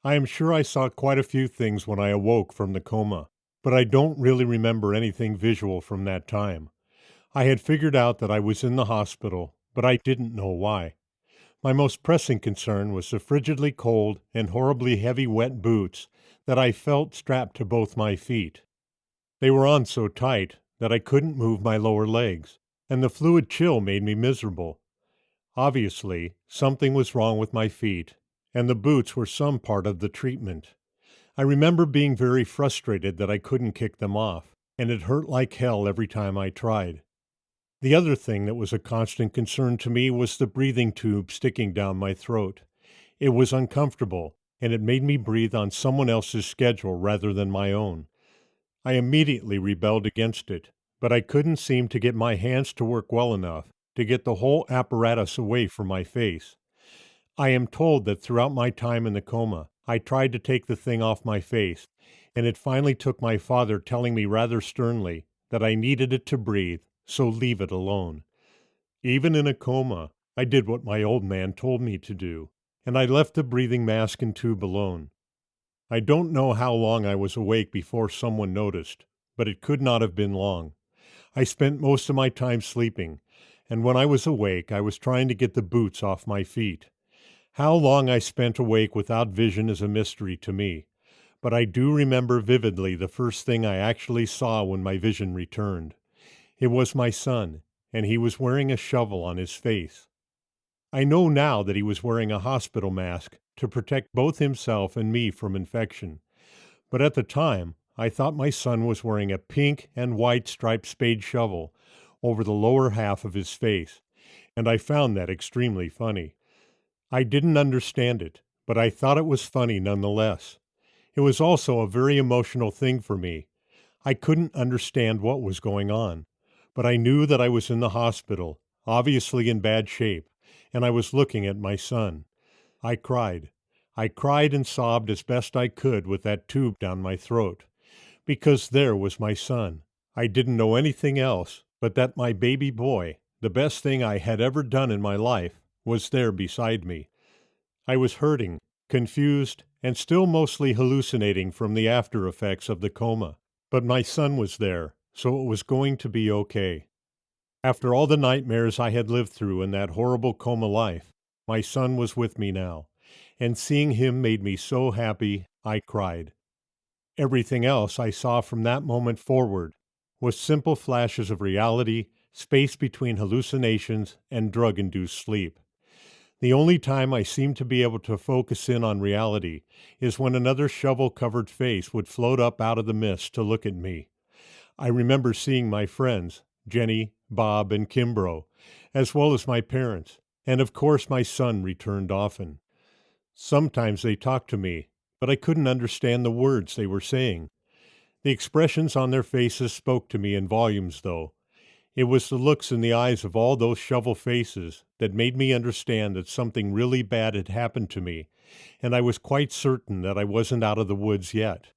I am sure I saw quite a few things when I awoke from the coma, but I don't really remember anything visual from that time. I had figured out that I was in the hospital, but I didn't know why. My most pressing concern was the frigidly cold and horribly heavy wet boots that I felt strapped to both my feet. They were on so tight that I couldn't move my lower legs, and the fluid chill made me miserable. Obviously, something was wrong with my feet, and the boots were some part of the treatment. I remember being very frustrated that I couldn't kick them off, and it hurt like hell every time I tried. The other thing that was a constant concern to me was the breathing tube sticking down my throat. It was uncomfortable, and it made me breathe on someone else's schedule rather than my own. I immediately rebelled against it, but I couldn't seem to get my hands to work well enough to get the whole apparatus away from my face. I am told that throughout my time in the coma, I tried to take the thing off my face, and it finally took my father telling me rather sternly that I needed it to breathe, so leave it alone. Even in a coma, I did what my old man told me to do, and I left the breathing mask and tube alone. I don't know how long I was awake before someone noticed, but it could not have been long. I spent most of my time sleeping, and when I was awake, I was trying to get the boots off my feet. How long I spent awake without vision is a mystery to me, but I do remember vividly the first thing I actually saw when my vision returned. It was my son, and he was wearing a shovel on his face. I know now that he was wearing a hospital mask to protect both himself and me from infection, but at the time, I thought my son was wearing a pink and white striped spade shovel over the lower half of his face, and I found that extremely funny. I didn't understand it, but I thought it was funny nonetheless. It was also a very emotional thing for me. I couldn't understand what was going on, but I knew that I was in the hospital, obviously in bad shape, and I was looking at my son. I cried. I cried and sobbed as best I could with that tube down my throat, because there was my son. I didn't know anything else but that my baby boy, the best thing I had ever done in my life, was there beside me. I was hurting, confused, and still mostly hallucinating from the after effects of the coma. But my son was there, so it was going to be okay. After all the nightmares I had lived through in that horrible coma life, my son was with me now, and seeing him made me so happy I cried. Everything else I saw from that moment forward was simple flashes of reality, space between hallucinations, and drug-induced sleep. The only time I seemed to be able to focus in on reality is when another shovel-covered face would float up out of the mist to look at me. I remember seeing my friends, Jenny, Bob, and Kimbrough, as well as my parents, and of course my son returned often. Sometimes they talked to me, but I couldn't understand the words they were saying. The expressions on their faces spoke to me in volumes, though. It was the looks in the eyes of all those shovel faces that made me understand that something really bad had happened to me, and I was quite certain that I wasn't out of the woods yet.